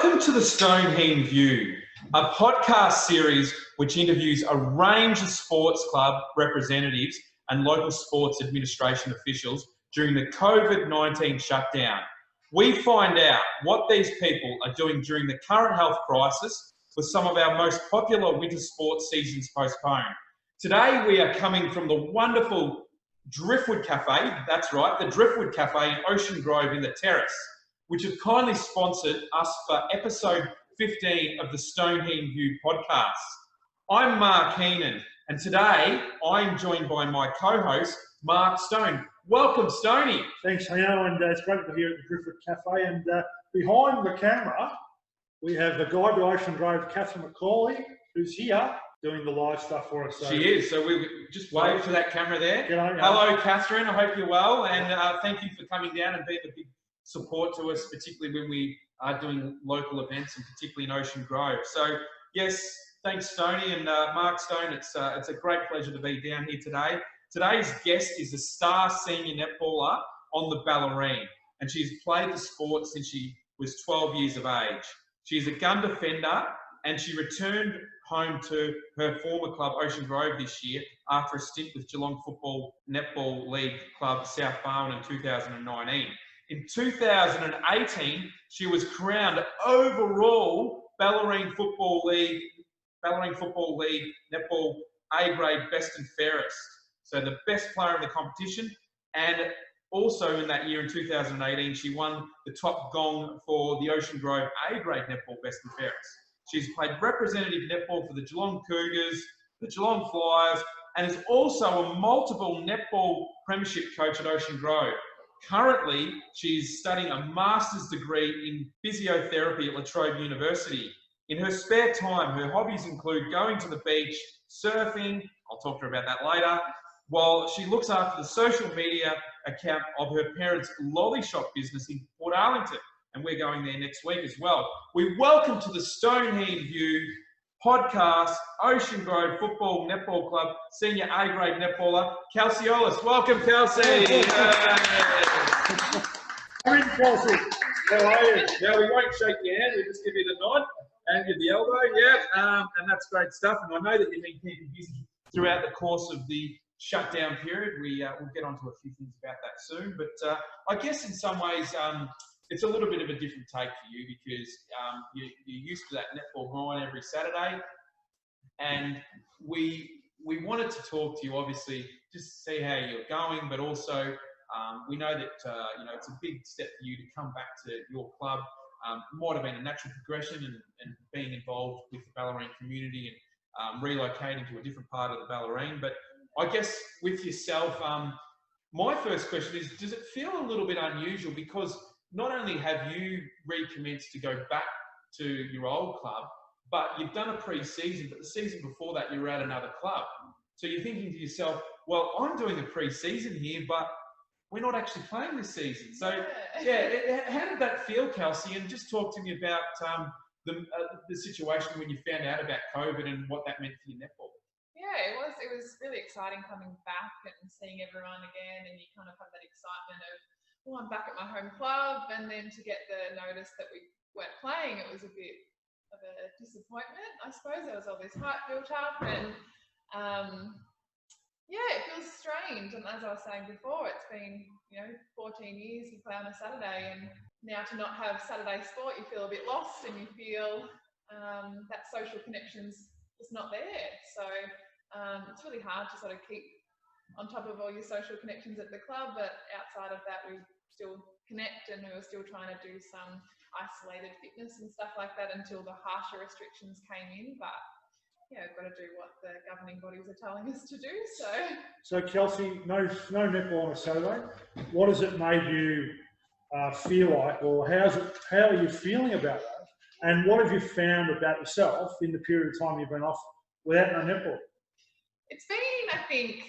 Welcome to the Stoned Heen View, a podcast series which interviews a range of sports club representatives and local sports administration officials during the COVID-19 shutdown. We find out what these people are doing during the current health crisis with some of our most popular winter sports seasons postponed. Today we are coming from the wonderful Driftwood Cafe, that's right, the Driftwood Cafe in Ocean Grove in the Terrace, which have kindly sponsored us for episode 15 of the Stoned Heen View podcast. I'm Mark Heenan, and today I'm joined by my co-host, Mark Stone. Welcome, Stoney. Thanks, Hino, and it's great to be here at the Driftwood Cafe. And behind the camera, we have the guide to Ocean Grove, Catherine McCauley, who's here doing the live stuff for us. So she is, so we'll just wave to that camera there. G'day, hello, Catherine, I hope you're well, and thank you for coming down and being a big support to us, particularly when we are doing local events and particularly in Ocean Grove. So yes, thanks Stoney and Mark Stone. It's a great pleasure to be down here today. Today's guest is a star senior netballer on the Bellarine, and she's played the sport since she was 12 years of age. She's a gun defender, and she returned home to her former club, Ocean Grove, this year after a stint with Geelong Football Netball League Club South Barwon in 2019. In 2018, she was crowned overall Bellarine Football League Netball A-grade best and fairest. So the best player in the competition. And also in that year, in 2018, she won the top gong for the Ocean Grove A-grade netball best and fairest. She's played representative netball for the Geelong Cougars, the Geelong Flyers, and is also a multiple netball premiership coach at Ocean Grove. Currently, she's studying a master's degree in physiotherapy at La Trobe University. In her spare time, her hobbies include going to the beach, surfing, I'll talk to her about that later, while she looks after the social media account of her parents' lolly shop business in Port Arlington. And we're going there next week as well. We welcome to the Stoned Heen View podcast, Ocean Grove Football Netball Club, senior A-grade netballer, Kelsey Ollis. Welcome, Kelsey. Hi, Kelsey. How are you? Yeah, we won't shake your hand. We'll just give you the nod and give the elbow. Yeah, and that's great stuff. And I know that you've been keeping busy throughout the course of the shutdown period. We'll get onto a few things about that soon. But I guess in some ways, it's a little bit of a different take for you because you're used to that netball grind every Saturday. And we wanted to talk to you, obviously, just to see how you're going, but also we know that it's a big step for you to come back to your club. Might have been a natural progression and being involved with the Bellarine community and relocating to a different part of the Bellarine. But I guess with yourself, my first question is, does it feel a little bit unusual because not only have you recommenced to go back to your old club, but you've done a pre-season, but the season before that you were at another club. So you're thinking to yourself, well, I'm doing a pre-season here, but we're not actually playing this season. So yeah, how did that feel, Kelsey? And just talk to me about the situation when you found out about COVID and what that meant for your netball. Yeah, it was really exciting coming back and seeing everyone again, and you kind of have that excitement of, well, I'm back at my home club, and then to get the notice that we weren't playing, it was a bit of a disappointment, I suppose. There was all this hype built up, and it feels strange. And as I was saying before, it's been 14 years you play on a Saturday, and now to not have Saturday sport, you feel a bit lost, and you feel that social connection's just not there. So it's really hard to sort of keep on top of all your social connections at the club, but outside of that, we still connect, and we were still trying to do some isolated fitness and stuff like that until the harsher restrictions came in. But we've got to do what the governing bodies are telling us to do. So Kelsey, no netball on a Saturday. What has it made you feel like, or how are you feeling about that? And what have you found about yourself in the period of time you've been off without no netball? It's been, I think,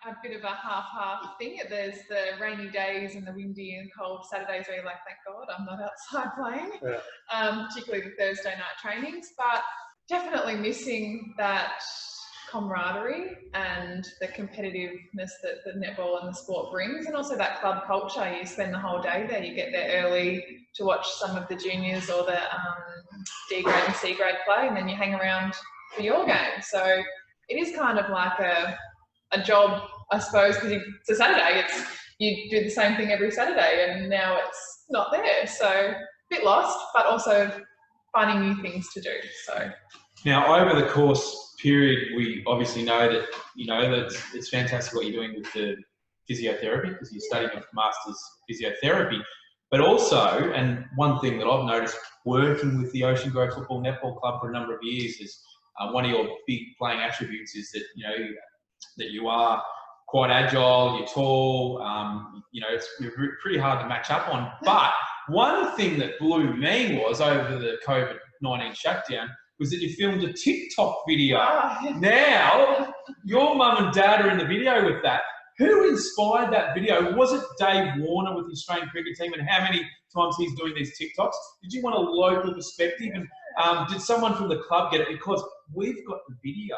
a bit of a half-half thing. There's the rainy days and the windy and cold Saturdays where you're like, thank God I'm not outside playing, particularly the Thursday night trainings. But definitely missing that camaraderie and the competitiveness that the netball and the sport brings, and also that club culture. You spend the whole day there. You get there early to watch some of the juniors or the D grade and C grade play, and then you hang around for your game. So it is kind of like a job, I suppose, because it's a Saturday. You do the same thing every Saturday, and now it's not there. So a bit lost, but also finding new things to do. So now, over the course period, we obviously know that that it's fantastic what you're doing with the physiotherapy, because you're studying a master's physiotherapy. But also, and one thing that I've noticed working with the Ocean Grove Football Netball Club for a number of years is one of your big playing attributes is that that you are quite agile, you're tall, you're pretty hard to match up on. But one thing that blew me was over the COVID-19 shutdown was that you filmed a TikTok video. Now, your mum and dad are in the video with that. Who inspired that video? Was it Dave Warner with the Australian cricket team, and how many times he's doing these TikToks? Did you want a local perspective? And did someone from the club get it? Because we've got the video,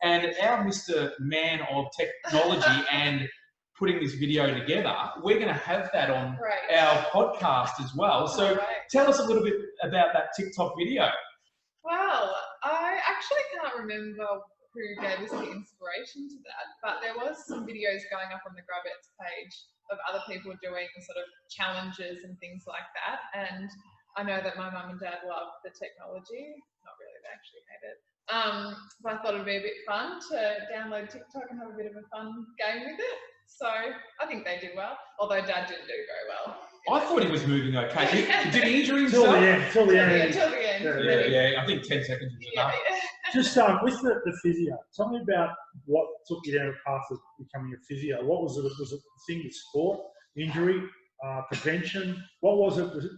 and our Mr. Man of technology and putting this video together, we're going to have that on our podcast as well. So tell us a little bit about that TikTok video. Well, I actually can't remember who gave us the inspiration to that, but there was some videos going up on the Grubbers page of other people doing sort of challenges and things like that. And I know that my mum and dad love the technology. Not really, they actually hate it. But I thought it'd be a bit fun to download TikTok and have a bit of a fun game with it. So I think they did well, although Dad didn't do very well. I thought he was moving okay. Did he injure Till himself? the end. Yeah, I think 10 seconds is enough. Just with the physio, tell me about what took you down the path of becoming a physio. What was it? Was it the thing with sport, injury, prevention? What was it? Was it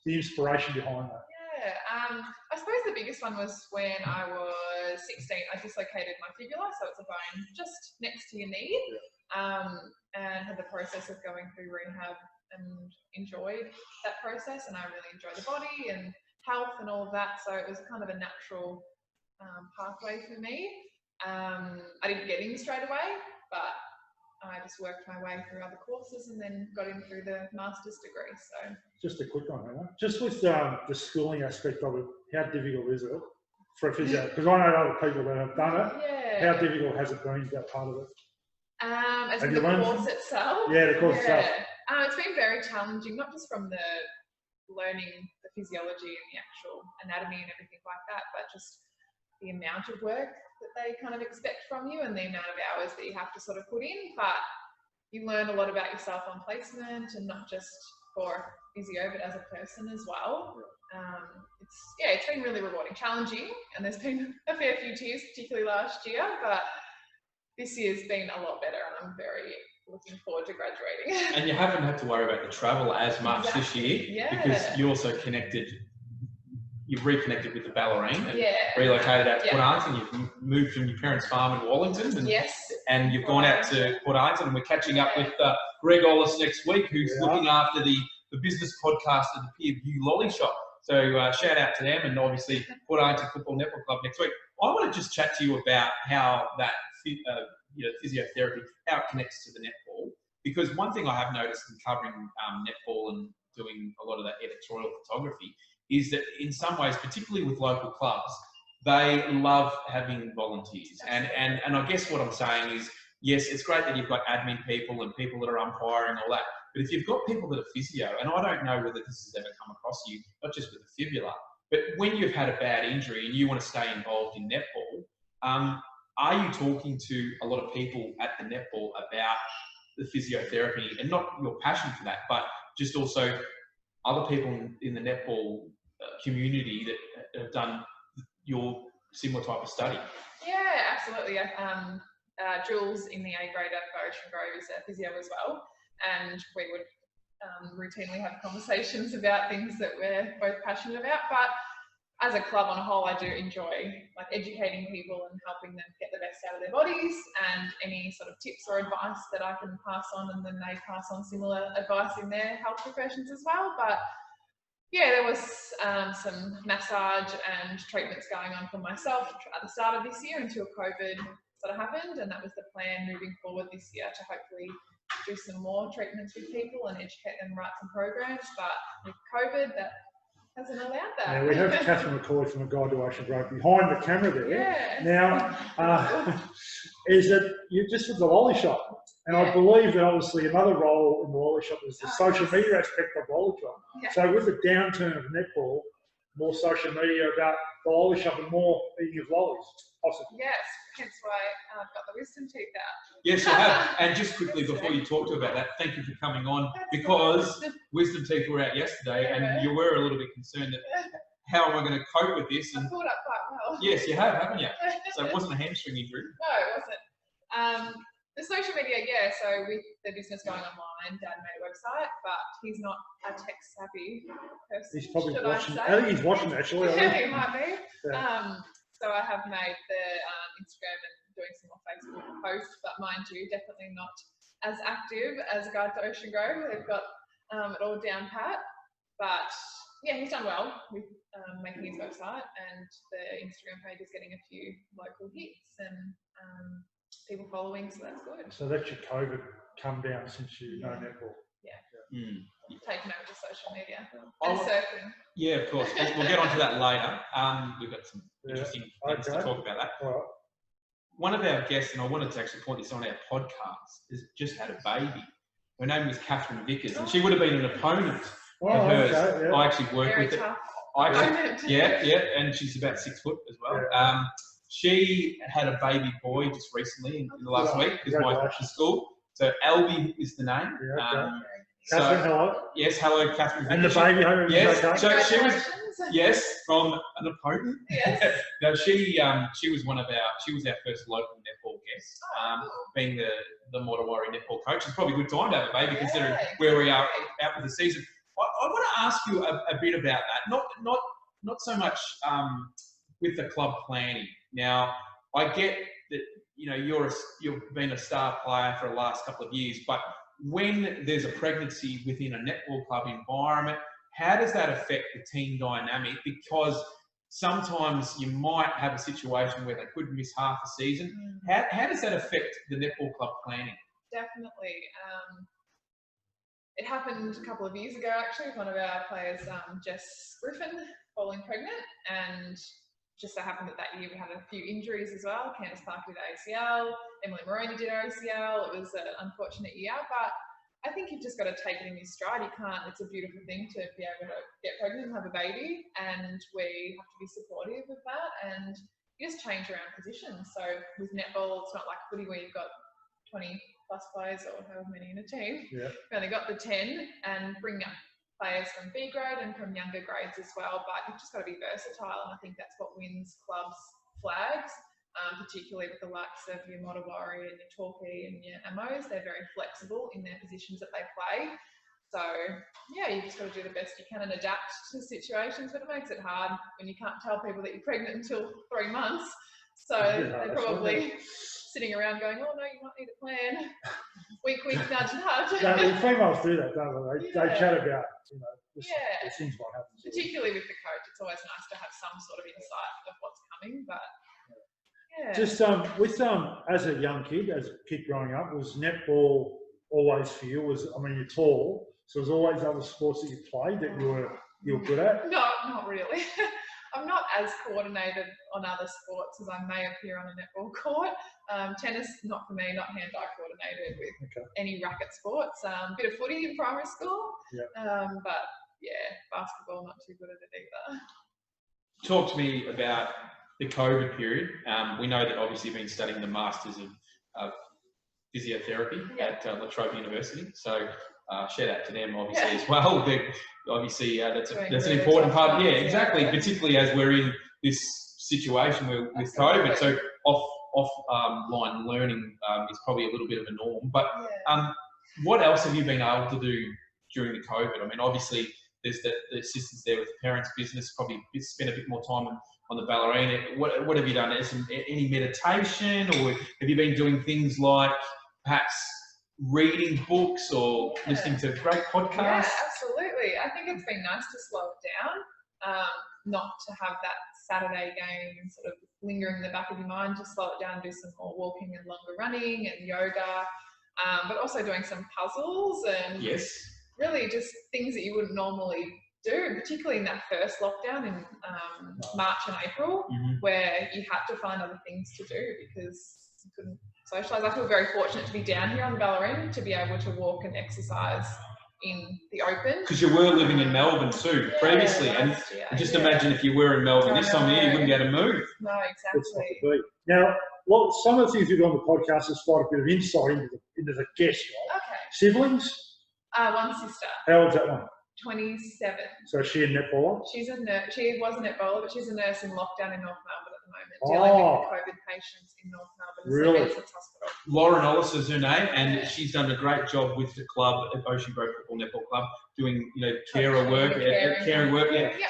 the inspiration behind that? Yeah, I suppose the biggest one was when I was 16. I dislocated my fibula, so it's a bone just next to your knee, and had the process of going through rehab and enjoyed that process. And I really enjoyed the body and health and all of that. So it was kind of a natural pathway for me. I didn't get in straight away, but I just worked my way through other courses and then got in through the master's degree. So just a quick one, Hannah. Just with the schooling aspect of it, how difficult is it for a physio? Because I know other people that have done it. Yeah. How difficult has it been, that part of it? As in the course itself? Yeah, the course itself. It's been very challenging, not just from the learning the physiology and the actual anatomy and everything like that, but just the amount of work that they kind of expect from you and the amount of hours that you have to sort of put in. But you learn a lot about yourself on placement, and not just for physio, but as a person as well. It's been really rewarding, challenging, and there's been a fair few tears, particularly last year, but this year's been a lot better, and I'm very looking forward to graduating. And you haven't had to worry about the travel as much this year, because you also you've reconnected with the Ballerine and relocated out to Port Arlington. You've moved from your parents' farm in Wallington, and you've gone out to Port Arlington, and we're catching up with Greg Ollis next week, who's looking after the business podcast of the Pier View Lolly Shop. So shout out to them, and obviously Port Arlington Football Netball Club next week. I want to just chat to you about how that physiotherapy, how it connects to the netball, because one thing I have noticed in covering netball and doing a lot of that editorial photography is that in some ways, particularly with local clubs, they love having volunteers. And I guess what I'm saying is, yes, it's great that you've got admin people and people that are umpiring, all that, but if you've got people that are physio, and I don't know whether this has ever come across you, not just with the fibula, but when you've had a bad injury and you want to stay involved in netball, are you talking to a lot of people at the netball about the physiotherapy, and not your passion for that, but just also other people in the netball community that have done your similar type of study? Yeah, absolutely. Jules in the A grade at Ocean Grove is a physio as well, and we would routinely have conversations about things that we're both passionate about. But as a club on a whole, I do enjoy educating people and helping them get the best out of their bodies, and any sort of tips or advice that I can pass on, and then they pass on similar advice in their health professions as well. But yeah, there was some massage and treatments going on for myself at the start of this year until COVID sort of happened, and that was the plan moving forward this year to hopefully do some more treatments with people and educate them, write some programs. But with COVID, that hasn't allowed that. Yeah, we have Catherine McCoy from the Guide to Ocean Grove behind the camera there. Yeah. Now, is it you just with the lolly shop? And I believe that obviously another role in the lolly shop is the social media aspect of the lolly shop. Yeah. So with the downturn of netball, more social media about the lolly shop and more eating of lollies, possibly. Yes, hence why I've got the wisdom teeth out. Yes, you have. And just quickly before you talk to about that, thank you for coming on, because wisdom teeth were out yesterday, and you were a little bit concerned that how am I going to cope with this? I And pulled up quite well. yes, you have, haven't you? So it wasn't a hamstring injury. No, it wasn't. The social media, yeah, so with the business going online, Dad made a website, but he's not a tech savvy person. He's probably should watching. I I think he's watching actually. Yeah, he might be. Yeah. So I have made the Instagram and doing some more Facebook posts, but mind you, definitely not as active as Guide to Ocean Grove. They've got it all down pat. But yeah, he's done well with making his website, and the Instagram page is getting a few local hits and people following, so that's good. So that's your COVID come down since you know netball. Yeah. You've taken over the social media Oh, and surfing. Yeah, of course. We'll get onto that later. We've got some interesting things to talk about that. All right. One of our guests, and I wanted to actually point this on our podcast, has just had a baby. Her name was Catherine Vickers, and she would have been an opponent of hers. Okay, yeah. I actually worked Very with tough. her. Yeah, and she's about 6 foot as well. Yeah. She had a baby boy just recently in the last week because my Congratulations. school. So Albie is the name. Yeah, okay. So, Catherine, hello. yes, hello, Catherine. And the Vickers. baby, hope Yes, okay. so she was, Congratulations. yes, from an opponent. Yes. No, she was our first local netball guest, being the Motawari netball coach. It's probably a good time to have a baby considering where we are out with the season. I want to ask you a bit about that. Not so much with the club planning. Now, I get that you've been a star player for the last couple of years, but when there's a pregnancy within a netball club environment, how does that affect the team dynamic? Because sometimes you might have a situation where they could miss half a season. How does that affect the netball club planning? Definitely. It happened a couple of years ago, actually, with one of our players, Jess Griffin, falling pregnant, and just so happened that year we had a few injuries as well. Candice Parker did ACL, Emily Moroney did ACL. It was an unfortunate year, but I think you've just got to take it in your stride. It's a beautiful thing to be able to get pregnant and have a baby, and we have to be supportive of that, and you just change around positions. So with netball, it's not like footy where you've got 20 plus players or however many in a team. Yeah. We've only got the 10, and bring up players from B grade and from younger grades as well, but you've just got to be versatile, and I think that's what wins clubs flags, particularly with the likes of your Motawari and your Torquay and your Amos. They're very flexible in their positions that they play. So yeah, you just got to do the best you can and adapt to situations, but it makes it hard when you can't tell people that you're pregnant until 3 months. So they're probably sitting around going, oh no, you might need a plan. Wink, wink, nudge, nudge. The females do that, don't they? They chat about, the things might happen. Particularly with the coach, it's always nice to have some sort of insight of what's coming, but yeah. Just as a young kid, as a kid growing up, was netball always for you? You're tall, so there's always other sports that you played that you were good at? No, not really. I'm not as coordinated on other sports as I may appear on a netball court. Tennis, not for me, not hand-eye coordinated with any racket sports. Bit of footy in primary school, but yeah, basketball, not too good at it either. Talk to me about the COVID period. We know that obviously you've been studying the Masters of Physiotherapy at La Trobe University, so shout out to them obviously as well. Obviously, that's an important part. Yeah, exactly. Particularly as we're in this situation with COVID, so offline learning is probably a little bit of a norm. But what else have you been able to do during the COVID? I mean, obviously there's the assistance there with the parents' business. Probably spend a bit more time on the Bellarine. What have you done? Any meditation, or have you been doing things like perhaps reading books or listening to great podcasts? Yeah, absolutely. I think it's been nice to slow it down, not to have that Saturday game and sort of lingering in the back of your mind, just slow it down, do some more walking and longer running and yoga, but also doing some puzzles and really just things that you wouldn't normally do, particularly in that first lockdown in March and April, where you had to find other things to do because you couldn't socialise. I feel very fortunate to be down here on the Bellarine to be able to walk and exercise in the open. Because you were living in Melbourne too previously, and just imagine if you were in Melbourne this time of year, you wouldn't be able to move. No, exactly. Now, some of the things we do on the podcast is quite a bit of insight into the guest, right? Okay. Siblings? One sister. How old's that one? 27. So is she a netballer? She's a nurse. She was a netballer, but she's a nurse in lockdown in North Melbourne at the moment, dealing with the COVID patients in North Melbourne. Really? Hospital. Lauren Ollis is her name, and she's done a great job with the club at Ocean Grove Football Netball Club, doing caring work.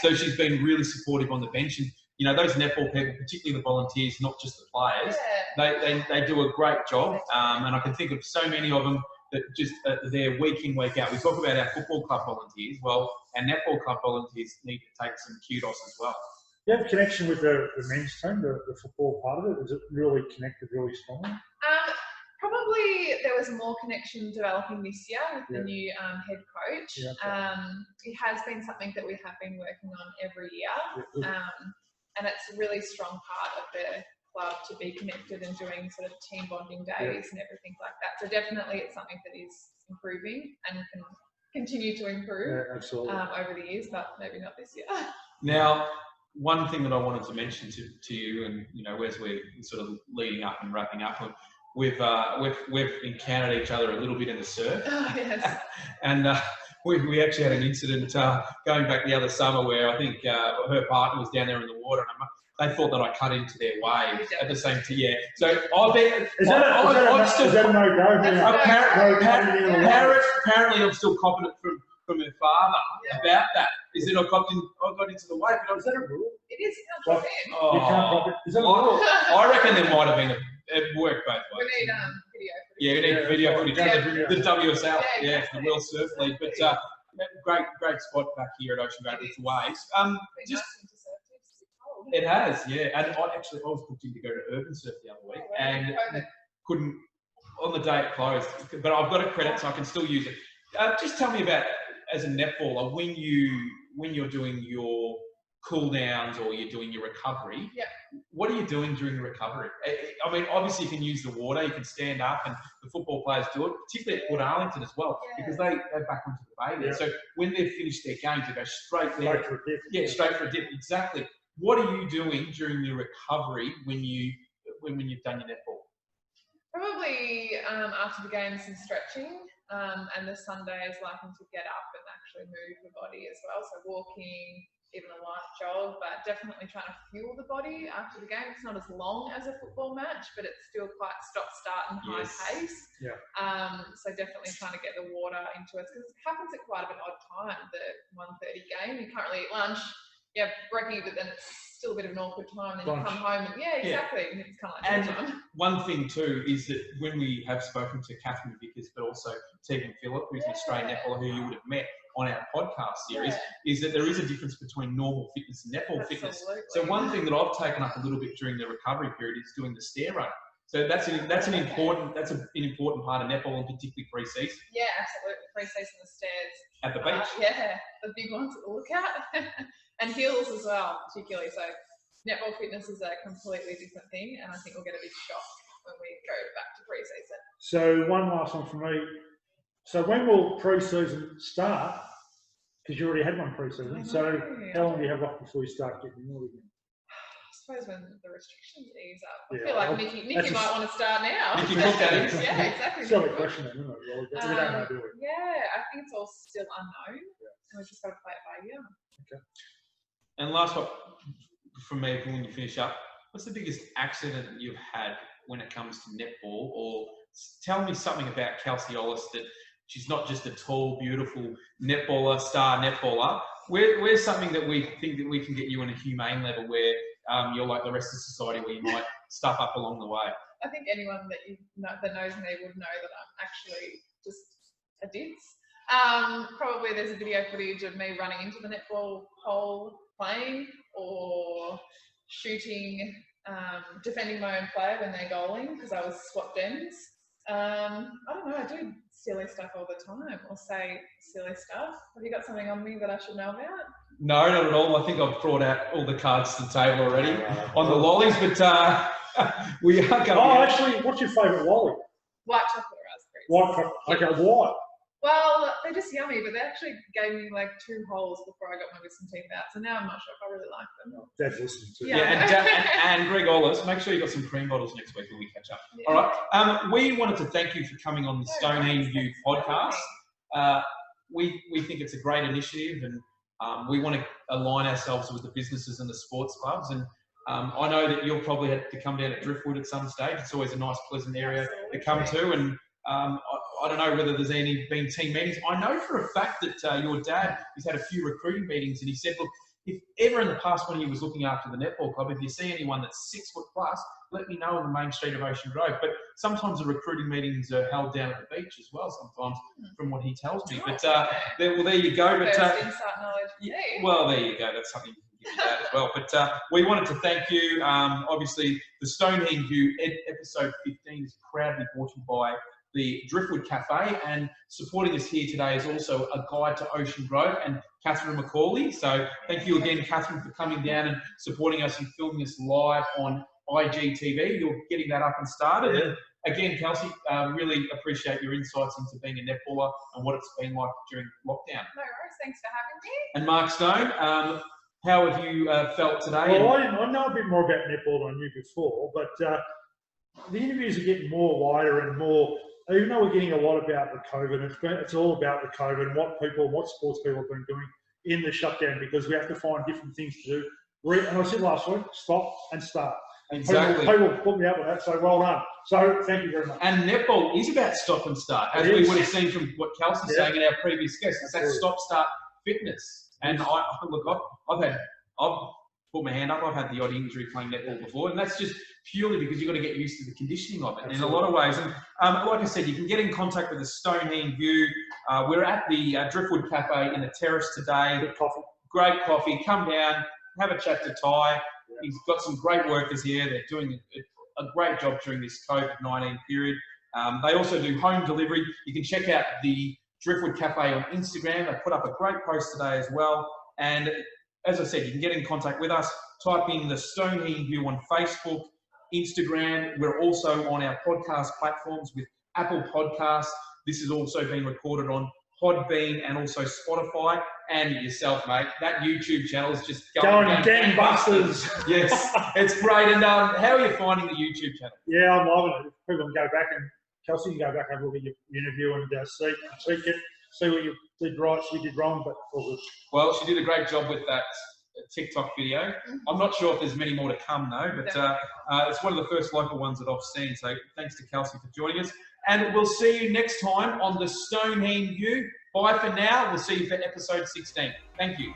So she's been really supportive on the bench, and those netball people, particularly the volunteers, not just the players, they do a great job, and I can think of so many of them that just they're week in, week out. We talk about our football club volunteers. Well, our netball club volunteers need to take some kudos as well. Do you have a connection with the men's team, the football part of it? Is it really connected really strongly? Probably there was more connection developing this year with the new head coach. It has been something that we have been working on every year, and it's a really strong part of the club to be connected and doing sort of team bonding days and everything like that. So definitely it's something that is improving and can continue to improve over the years, but maybe not this year. Now, one thing that I wanted to mention to you, and as we're sort of leading up and wrapping up, we've encountered each other a little bit in the surf. Oh, yes. And we actually had an incident going back the other summer where I think her partner was down there in the water, and they thought that I cut into their wave at the same time. Yeah. So I bet is that a no-go? Apparently, I'm still copping it from her father about that. Is that I got into the wave? Is that a rule? It is. You can't you can't cop it. Is that a rule? I reckon there might have been it worked both ways. We need video footage. Yeah, we need video footage. The WSL, the World Surf League. But great spot back here at Ocean Grove with the waves. It has, and I was booked in to go to Urban Surf the other week, and couldn't on the day it closed. But I've got a credit, so I can still use it. Just tell me about, as a netballer, when you're doing your cool downs or you're doing your recovery. What are you doing during the recovery? I mean, obviously you can use the water, you can stand up, and the football players do it, particularly at Port Arlington as well, because they go back onto the bay there. So when they've finished their game, they go straight there. Straight for a dip. Straight for a dip, exactly. What are you doing during your recovery when you've done your netball? Probably after the game, some stretching, and the Sunday is liking to get up and actually move the body as well. So walking, even a light jog, but definitely trying to fuel the body after the game. It's not as long as a football match, but it's still quite stop-start and high pace. So definitely trying to get the water into it, because it happens at quite an odd time, the 1:30 game. You can't really eat lunch. You have brekkie, but then it's still a bit of an awkward time. Then you come home and exactly. And it's kind of like time. One thing too is that when we have spoken to Catherine Vickers, but also Tegan Phillip, who's an Australian netballer who you would have met on our podcast series, is that there is a difference between normal fitness and netball fitness. So one thing that I've taken up a little bit during the recovery period is doing the stair run. So that's an important part of netball, and particularly pre-season. Yeah, absolutely. Pre-season, the stairs at the beach. The big ones to look at. And hills as well, particularly. So netball fitness is a completely different thing, and I think we'll get a big shock when we go back to pre-season. So one last one from me. So when will pre-season start? Because you already had one pre-season. So how long do you have off before you start getting more again? I suppose when the restrictions ease up. I feel like Nikki might want to start now. Nikki looked at it. Yeah, exactly. It's a question then, isn't it? Really? We don't know, do we? Yeah, I think it's all still unknown. And we've just got to play it by ear. Okay. And last one from me, when you finish up, what's the biggest accident you've had when it comes to netball? Or tell me something about Kelsey Ollis, that she's not just a tall, beautiful netballer, star netballer. Where's something that we think that we can get you on a humane level, where you're like the rest of society, where you might stuff up along the way? I think anyone that knows me would know that I'm actually just a ditz. Probably there's a video footage of me running into the netball pole playing or shooting, defending my own player when they're goaling because I was swapped ends. I don't know, I do silly stuff all the time, or say silly stuff. Have you got something on me that I should know about? No, not at all. I think I've brought out all the cards to the table already on the lollies, but we are going. Oh, actually, what's your favourite lolly? White chocolate raspberries. White chocolate. Okay, why? Well, they're just yummy, but they actually gave me like 2 holes before I got my wisdom teeth out, so now I'm not sure if I really like them. Dad's listening to Yeah. And Greg Ollis, make sure you got some cream bottles next week when we catch up. Yeah. All right. We wanted to thank you for coming on the Stoned Heen View podcast. We think it's a great initiative, and we want to align ourselves with the businesses and the sports clubs. And I know that you'll probably have to come down to Driftwood at some stage. It's always a nice, pleasant area to come to. And I don't know whether there's been team meetings. I know for a fact that your dad has had a few recruiting meetings, and he said, look, if ever in the past when he was looking after the Netball club, if you see anyone that's 6 foot plus, let me know on the main street of Ocean Grove. But sometimes the recruiting meetings are held down at the beach as well, sometimes, from what he tells me. But there you go. But First insight knowledge. yeah, well, there you go. That's something you can give you that as well. But we wanted to thank you. Obviously, the Stoned Heen View episode 15 is proudly brought to you by the Driftwood Cafe, and supporting us here today is also a guide to Ocean Grove and Catherine McCauley. So thank you again, Catherine, for coming down and supporting us and filming us live on IGTV. You're getting that up and started. Yeah. And again, Kelsey, really appreciate your insights into being a netballer and what it's been like during lockdown. No worries, thanks for having me. And Mark Stone, how have you felt today? Well, I know a bit more about netball than I knew before, but the interviews are getting more wider and more. Even though we're getting a lot about the COVID, it's all about the COVID and what sports people have been doing in the shutdown, because we have to find different things to do. And I said last week, stop and start. Exactly. People put me up with that, so well done. So thank you very much. And netball is about stop and start, as we would have seen from what Kelsey's saying in our previous guest. It's that stop-start fitness. And I've put my hand up. I've had the odd injury playing netball before, and that's just purely because you've got to get used to the conditioning of it in a lot of ways. And like I said, you can get in contact with the Stoned Heen View. We're at the Driftwood Cafe in the terrace today. Good coffee. Great coffee. Come down, have a chat to Ty. He's got some great workers here. They're doing a great job during this COVID-19 period. They also do home delivery. You can check out the Driftwood Cafe on Instagram. They put up a great post today as well. And as I said, you can get in contact with us. Type in the Stoned Heen View on Facebook, Instagram. We're also on our podcast platforms with Apple Podcasts. This has also been recorded on Podbean and also Spotify. And yourself, mate. That YouTube channel is just going gangbusters. Yes, it's great. And how are you finding the YouTube channel? Yeah, I'm loving it. People can go back and Kelsey can go back and have a look at your interview and see what you did right, you did wrong, but all good. Well, she did a great job with that TikTok video. I'm not sure if there's many more to come though, but it's one of the first local ones that I've seen. So thanks to Kelsey for joining us. And we'll see you next time on the Stoned Heen View. Bye for now. We'll see you for episode 16. Thank you.